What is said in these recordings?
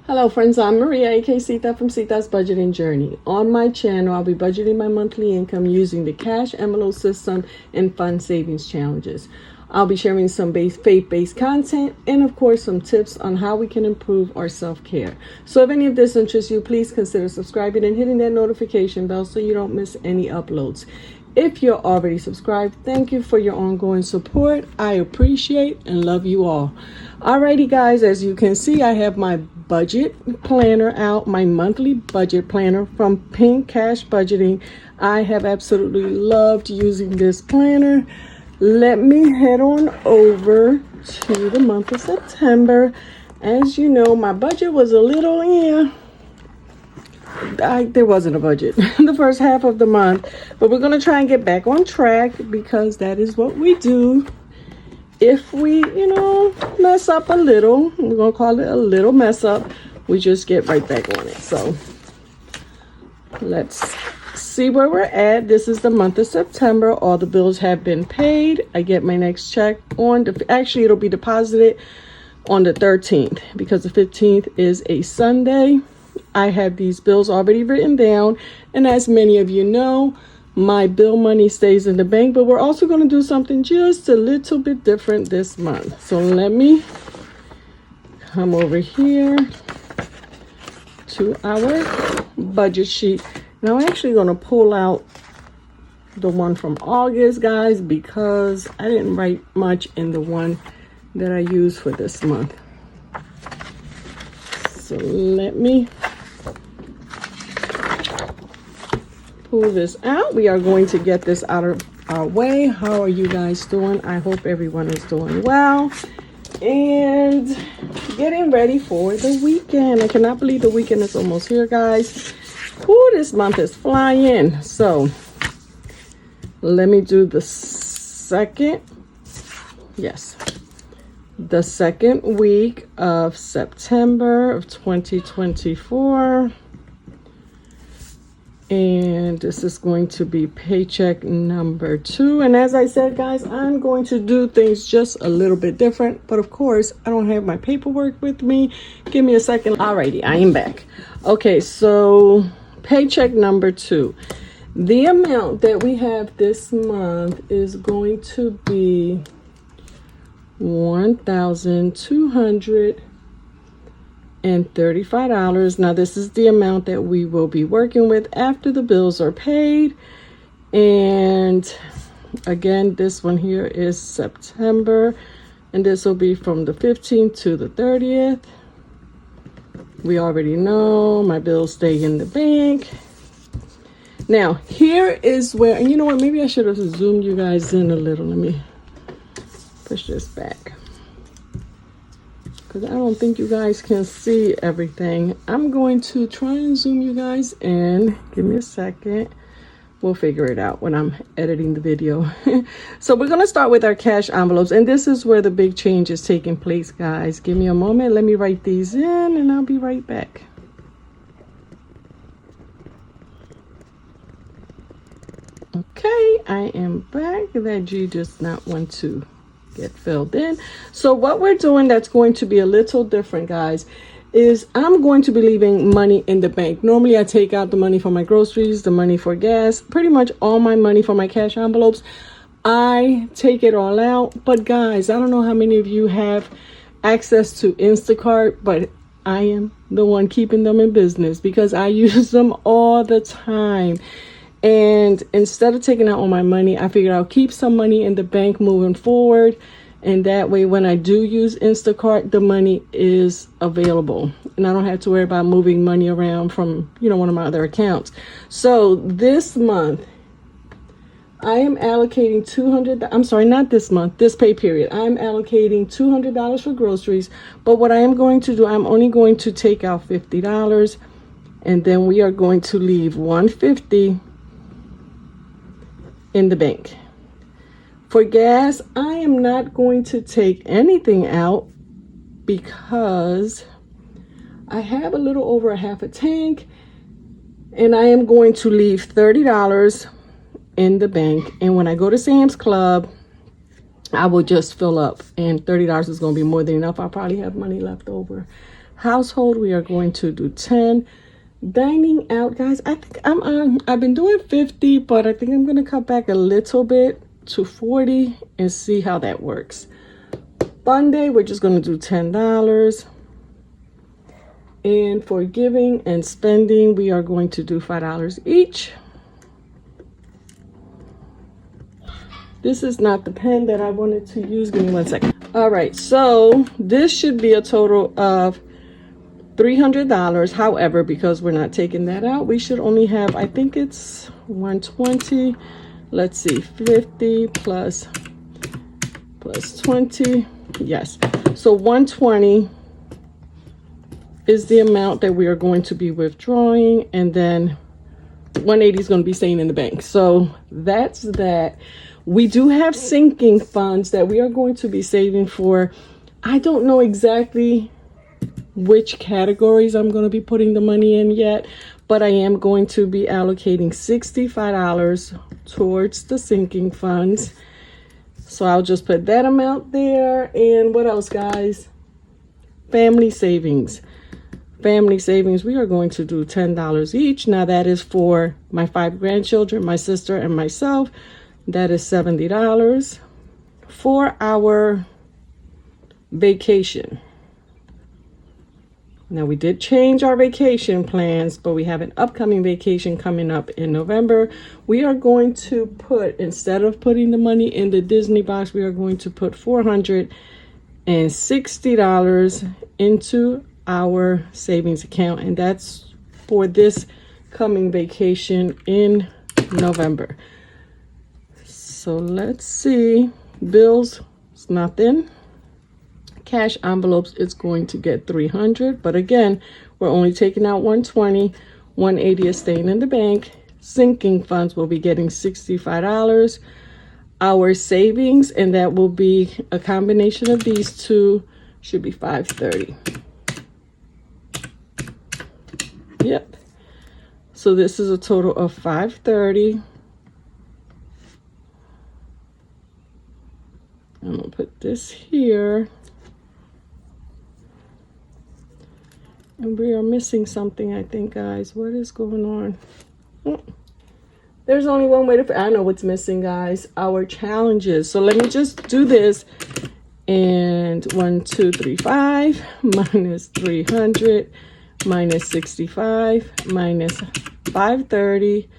Hello friends, I'm Maria, aka Sita from Sita's Budgeting Journey. On my channel, I'll be budgeting my monthly income using the cash envelope system and fund savings challenges. I'll be sharing some faith-based content and of course some tips on how we can improve our self-care. So if any of this interests you, please consider subscribing and hitting that notification bell so you don't miss any uploads. If you're already subscribed, thank you for your ongoing support. I appreciate and love you all. Alrighty guys, as you can see, I have my budget planner out, my monthly budget planner from Pink Cash Budgeting. I have absolutely loved using this planner. Let me head on over to the month of September. As you know, my budget was a little, there wasn't a budget the first half of the month, but we're going to try and get back on track because that is what we do. If we, mess up a little, we're going to call it a little mess up, we just get right back on it. So let's see where we're at. This is the month of September. All the bills have been paid. I get my next check actually it'll be deposited on the 13th because the 15th is a Sunday. I have these bills already written down, and as many of you know, my bill money stays in the bank, but we're also going to do something just a little bit different this month. So let me come over here to our budget sheet. Now I'm actually going to pull out the one from August, guys, because I didn't write much in the one that I used for this month. So let me pull this out. We are going to get this out of our way. How are you guys doing? I hope everyone is doing well and getting ready for the weekend. I cannot believe the weekend is almost here, guys. Ooh, this month is flying. So let me do the second week of September of 2024. And this is going to be paycheck number 2. And as I said, guys, I'm going to do things just a little bit different. But of course, I don't have my paperwork with me. Give me a second. Alrighty, I am back. Okay, so paycheck number 2. The amount that we have this month is going to be $1,235. Now this is the amount that we will be working with after the bills are paid. And again, this one here is September, and this will be from the 15th to the 30th. We already know my bills stay in the bank. Now here is where, and you know what, maybe I should have zoomed you guys in a little. Let me push this back, because I don't think you guys can see everything. I'm going to try and zoom you guys in. Give me a second. We'll figure it out when I'm editing the video. So we're going to start with our cash envelopes. And this is where the big change is taking place, guys. Give me a moment. Let me write these in and I'll be right back. Okay, I am back. That G does not want to get filled in. So what we're doing that's going to be a little different, guys, is I'm going to be leaving money in the bank. Normally I take out the money for my groceries, the money for gas, pretty much all my money for my cash envelopes. I take it all out. But guys, I don't know how many of you have access to Instacart, but I am the one keeping them in business because I use them all the time. And instead of taking out all my money, I figured I'll keep some money in the bank moving forward. And that way, when I do use Instacart, the money is available. And I don't have to worry about moving money around from, one of my other accounts. So this month, I am allocating this pay period. I'm allocating $200 for groceries. But what I am going to do, I'm only going to take out $50. And then we are going to leave $150 in the bank. For gas, I am not going to take anything out because I have a little over a half a tank, and I am going to leave $30 in the bank. And when I go to Sam's Club, I will just fill up, and $30 is going to be more than enough. I'll probably have money left over Household, we are going to do 10. Dining out, guys, I think I've been doing 50, but I think I'm going to cut back a little bit to 40 and see how that works. Fun day, we're just going to do $10. And for giving and spending, we are going to do $5 each. This is not the pen that I wanted to use. Give me 1 second. All right, so this should be a total of $300. However, because we're not taking that out, we should only have, I think it's 120. Let's see, 50 plus 20. Yes, so 120 is the amount that we are going to be withdrawing, and then 180 is going to be staying in the bank. So that's that. We do have sinking funds that we are going to be saving for. I don't know exactly which categories I'm going to be putting the money in yet, but I am going to be allocating $65 towards the sinking funds. So I'll just put that amount there. And what else, guys? Family savings. Family savings, we are going to do $10 each. Now that is for my 5 grandchildren, my sister, and myself. That is $70 for our vacation. Now we did change our vacation plans, but we have an upcoming vacation coming up in November. We are going to put, instead of putting the money in the Disney box, we are going to put $460 into our savings account, and that's for this coming vacation in November. So let's see. Bills, it's nothing. Cash envelopes, it's going to get $300, but again, we're only taking out $120. $180 is staying in the bank. Sinking funds will be getting $65. Our savings, and that will be a combination of these two, should be $530. Yep. So this is a total of $530. I'm gonna put this here. And we are missing something, I think, guys. What is going on? There's only one way to, I know what's missing, guys. Our challenges. So let me just do this. And 1, 2, 3, 5 minus 300 minus 65 minus 530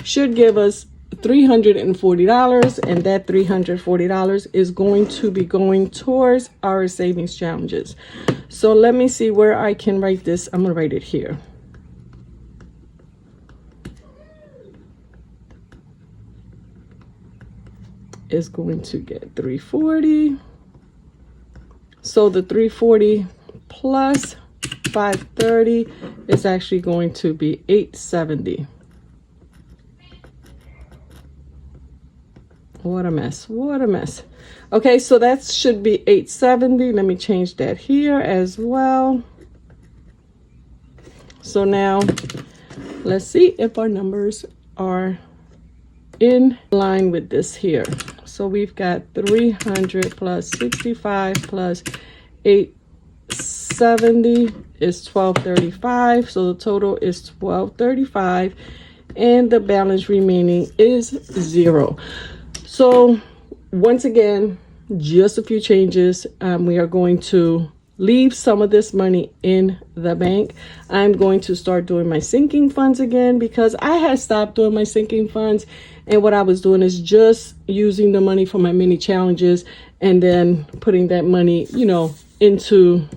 should give us $340, and that $340 is going to be going towards our savings challenges. So let me see where I can write this. I'm gonna write it here. Is going to get 340. So the 340 plus 530 is actually going to be 870. What a mess. What a mess. Okay, so that should be 870. Let me change that here as well. So now let's see if our numbers are in line with this here. So we've got 300 plus 65 plus 870 is 1235. So the total is 1235, and the balance remaining is 0. So once again, just a few changes. We are going to leave some of this money in the bank. I'm going to start doing my sinking funds again, because I had stopped doing my sinking funds, and what I was doing is just using the money for my mini challenges and then putting that money, you know, into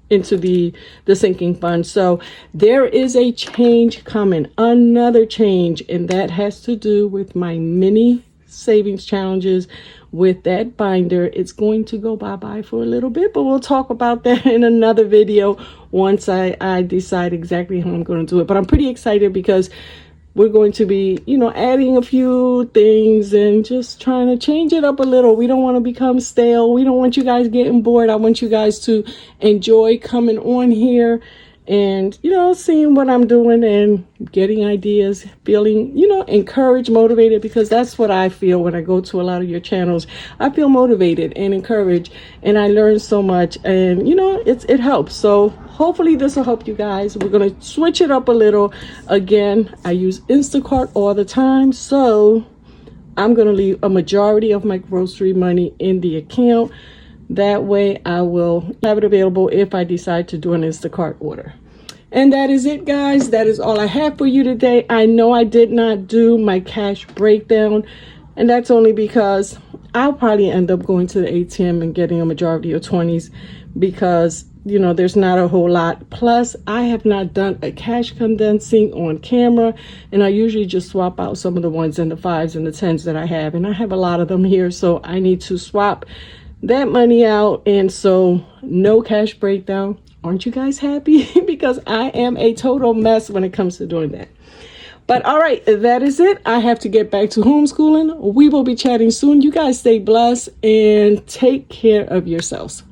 the sinking fund. So there is a change coming, another change, and that has to do with my mini savings challenges. With that binder, it's going to go bye-bye for a little bit, but we'll talk about that in another video once I decide exactly how I'm going to do it. But I'm pretty excited because we're going to be, you know, adding a few things and just trying to change it up a little. We don't want to become stale. We don't want you guys getting bored. I want you guys to enjoy coming on here and, seeing what I'm doing and getting ideas, feeling, encouraged, motivated, because that's what I feel when I go to a lot of your channels. I feel motivated and encouraged, and I learn so much, and, it helps. So hopefully this will help you guys. We're going to switch it up a little. Again, I use Instacart all the time, so I'm going to leave a majority of my grocery money in the account. That way I will have it available if I decide to do an Instacart order. And that is it, guys. That is all I have for you today. I know I did not do my cash breakdown, and that's only because I'll probably end up going to the ATM and getting a majority of 20s because, there's not a whole lot. Plus, I have not done a cash condensing on camera, and I usually just swap out some of the ones in the 5s and the 10s that I have, and I have a lot of them here, so I need to swap that money out. And so no cash breakdown. Aren't you guys happy? Because I am a total mess when it comes to doing that. But all right, that is it. I have to get back to homeschooling. We will be chatting soon. You guys stay blessed and take care of yourselves.